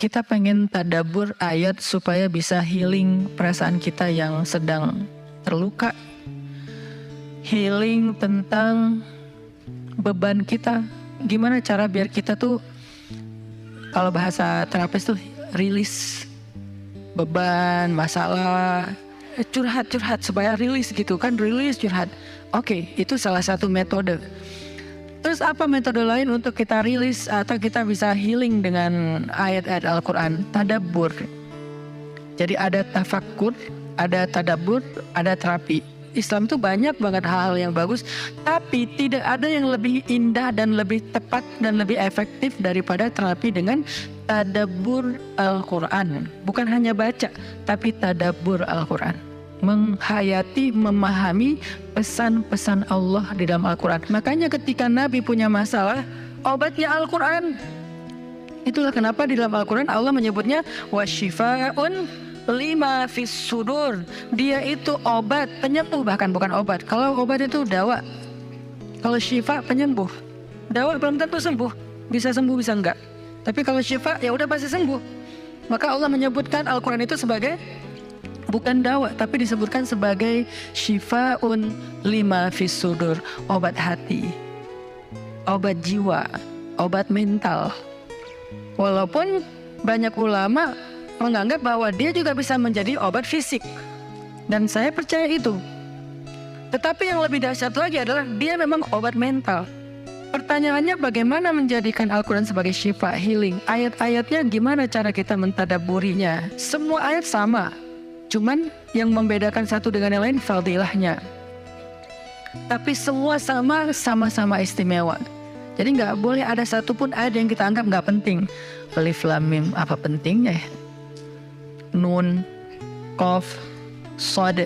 kita pengen tadabbur ayat supaya bisa healing perasaan kita yang sedang terluka, healing tentang beban kita. Gimana cara biar kita tuh, kalau bahasa terapis tuh, rilis beban, masalah, curhat supaya rilis gitu kan, rilis curhat. Oke, itu salah satu metode. Terus apa metode lain untuk kita rilis atau kita bisa healing dengan ayat-ayat Al-Quran? Tadabbur. Jadi ada tafakkur, ada tadabbur, ada terapi. Islam tuh banyak banget hal-hal yang bagus, tapi tidak ada yang lebih indah dan lebih tepat dan lebih efektif daripada terapi dengan tadabbur Al-Quran. Bukan hanya baca, tapi tadabbur Al-Quran. Menghayati, memahami pesan-pesan Allah di dalam Al-Quran. Makanya ketika Nabi punya masalah, obatnya Al-Quran. Itulah kenapa di dalam Al-Quran Allah menyebutnya wasyifa'un lima fis sudur. Dia itu obat, penyembuh, bahkan bukan obat. Kalau obat itu dawa, kalau syifa penyembuh. Dawa belum tentu sembuh, bisa sembuh bisa enggak. Tapi kalau syifa ya udah pasti sembuh. Maka Allah menyebutkan Al-Quran itu sebagai bukan dawa, tapi disebutkan sebagai syifaun lima fis sudur, obat hati, obat jiwa, obat mental. Walaupun banyak ulama menganggap bahwa dia juga bisa menjadi obat fisik, dan saya percaya itu. Tetapi yang lebih dahsyat lagi adalah dia memang obat mental. Pertanyaannya, bagaimana menjadikan Al-Quran sebagai syifa, healing? Ayat-ayatnya gimana cara kita mentadabburinya? Semua ayat sama, cuman yang membedakan satu dengan yang lain fadilahnya. Tapi semua sama-sama istimewa. Jadi nggak boleh ada satupun ayat yang kita anggap nggak penting. Alif Lam Mim, apa pentingnya ya? Nun, Qaf, Shad,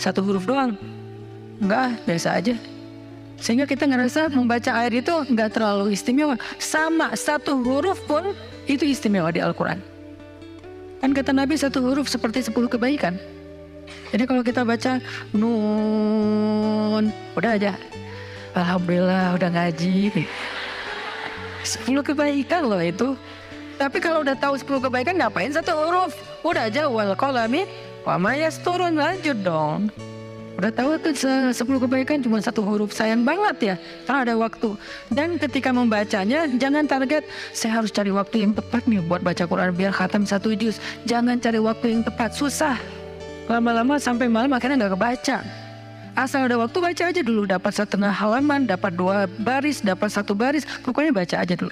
satu huruf doang. Enggak, biasa aja. Sehingga kita ngerasa membaca ayat itu enggak terlalu istimewa. Sama, satu huruf pun itu istimewa di Al-Quran. Kan kata Nabi, satu huruf seperti 10 kebaikan. Jadi kalau kita baca Nun, udah aja, alhamdulillah udah ngaji. 10 kebaikan loh itu. Tapi kalau udah tahu 10 kebaikan, ngapain satu huruf? Udah aja wal qalami wa ma yasturun, lanjut dong. Udah tahu tuh 10 kebaikan cuma satu huruf, sayang banget ya karena ada waktu. Dan ketika membacanya jangan target saya harus cari waktu yang tepat nih buat baca Quran biar khatam 1 juz. Jangan cari waktu yang tepat, susah. Lama-lama sampai malam akhirnya nggak kebaca. Asal ada waktu baca aja dulu, dapat setengah halaman, dapat 2 baris, dapat 1 baris, pokoknya baca aja dulu.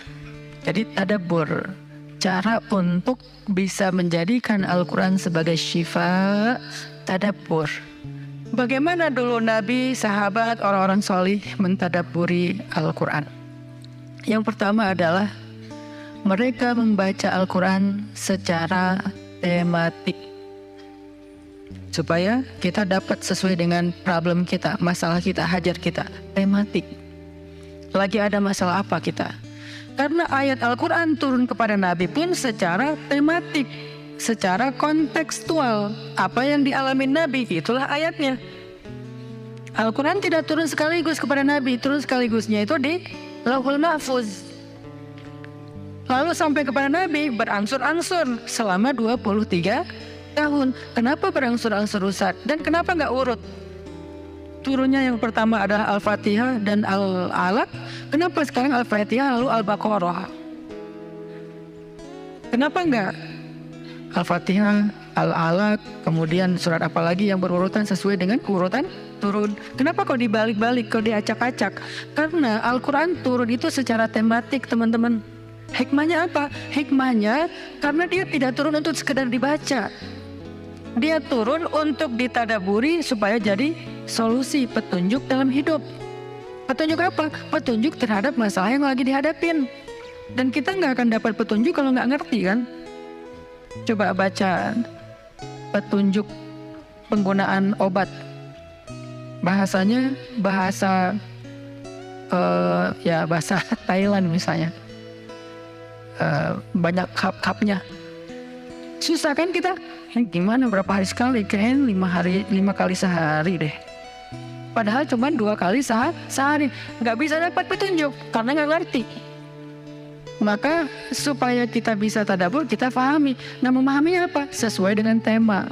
Jadi tadabbur, cara untuk bisa menjadikan Al-Quran sebagai syifa, tadabbur. Bagaimana dulu Nabi, sahabat, orang-orang solih mentadabburi Al-Quran? Yang pertama adalah mereka membaca Al-Quran secara tematik, supaya kita dapat sesuai dengan problem kita, masalah kita, hajat kita. Tematik. Lagi ada masalah apa kita? Karena ayat Al-Quran turun kepada Nabi pun secara tematik, secara kontekstual. Apa yang dialami Nabi, itulah ayatnya. Al-Quran tidak turun sekaligus kepada Nabi, turun sekaligusnya itu di Lauhul Mahfuz. Lalu sampai kepada Nabi berangsur-angsur selama 23 tahun. Kenapa berangsur-angsur Ustaz? Dan kenapa nggak urut? Turunnya yang pertama adalah Al-Fatihah dan Al-Alaq. Kenapa sekarang Al-Fatihah lalu Al-Baqarah? Kenapa enggak Al-Fatihah, Al-Alaq, kemudian surat apa lagi yang berurutan sesuai dengan urutan turun? Kenapa kok dibalik-balik, kok diacak-acak? Karena Al-Quran turun itu secara tematik, teman-teman. Hikmahnya apa? Hikmahnya karena dia tidak turun untuk sekedar dibaca. Dia turun untuk ditadaburi supaya jadi solusi, petunjuk dalam hidup. Petunjuk apa? Petunjuk terhadap masalah yang lagi dihadapin. Dan kita nggak akan dapat petunjuk kalau nggak ngerti kan? Coba baca petunjuk penggunaan obat. Bahasanya bahasa bahasa Thailand misalnya. Banyak kap-kapnya. Susah kan kita? Gimana berapa hari sekali? Kayaknya 5 kali sehari deh. Padahal cuma 2 kali sehari. Nggak bisa dapat petunjuk karena nggak ngerti. Maka supaya kita bisa tadabbur, kita pahami. Nah, memahaminya apa? Sesuai dengan tema.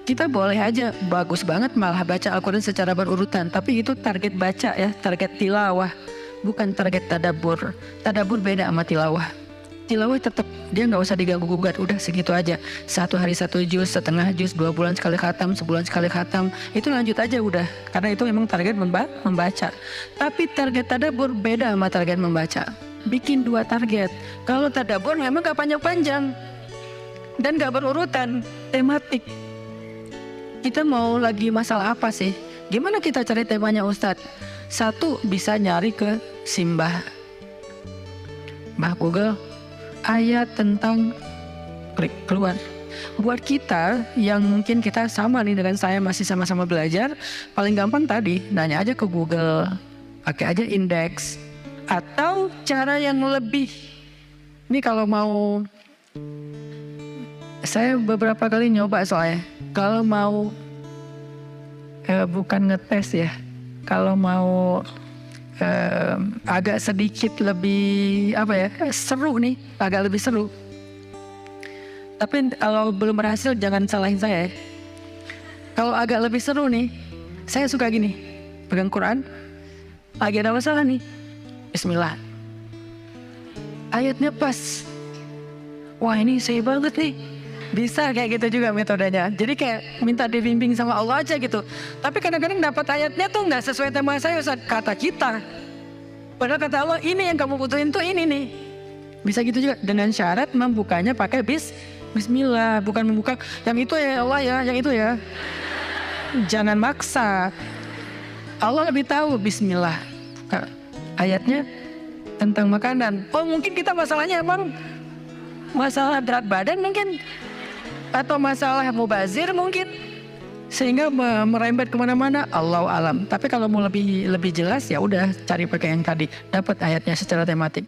Kita boleh aja bagus banget malah baca Al-Quran secara berurutan, tapi itu target baca ya, target tilawah, bukan target tadabbur. Tadabbur beda sama tilawah. Tilawah tetap dia nggak usah diganggu gugat, udah segitu aja. 1 hari 1 juz, setengah juz, 2 bulan sekali khatam, sebulan sekali khatam, itu lanjut aja udah. Karena itu memang target membaca. Tapi target tadabbur beda sama target membaca. Bikin 2 target. Kalau tadabbur memang gak panjang-panjang dan gak berurutan, tematik. Kita mau lagi masalah apa sih? Gimana kita cari temanya Ustadz? 1, bisa nyari ke Simbah Google, ayat tentang, klik keluar. Buat kita yang mungkin kita sama nih dengan saya, masih sama-sama belajar, paling gampang tadi nanya aja ke Google, pakai aja indeks. Atau cara yang lebih, ini kalau mau, saya beberapa kali nyoba soalnya, kalau mau bukan ngetes ya, kalau mau agak sedikit lebih seru nih, agak lebih seru. Tapi kalau belum berhasil jangan salahin saya ya. Kalau agak lebih seru nih, saya suka gini, pegang Quran, lagi ada masalah nih, Bismillah, ayatnya pas, wah ini saya banget nih. Bisa kayak gitu juga metodenya. Jadi kayak minta dibimbing sama Allah aja gitu. Tapi kadang-kadang dapat ayatnya tuh nggak sesuai tema saya, Ustaz, kata kita. Padahal kata Allah ini yang kamu butuhin tuh ini nih. Bisa gitu juga dengan syarat membukanya pakai Bismillah, bukan membuka yang itu ya Allah ya, yang itu ya. Jangan maksa. Allah lebih tahu. Bismillah. Ayatnya tentang makanan. Oh mungkin kita masalahnya emang masalah berat badan mungkin, atau masalah mubazir mungkin, sehingga merembet kemana-mana. Allahu alam. Tapi kalau mau lebih jelas ya udah cari pakai yang tadi, dapat ayatnya secara tematik.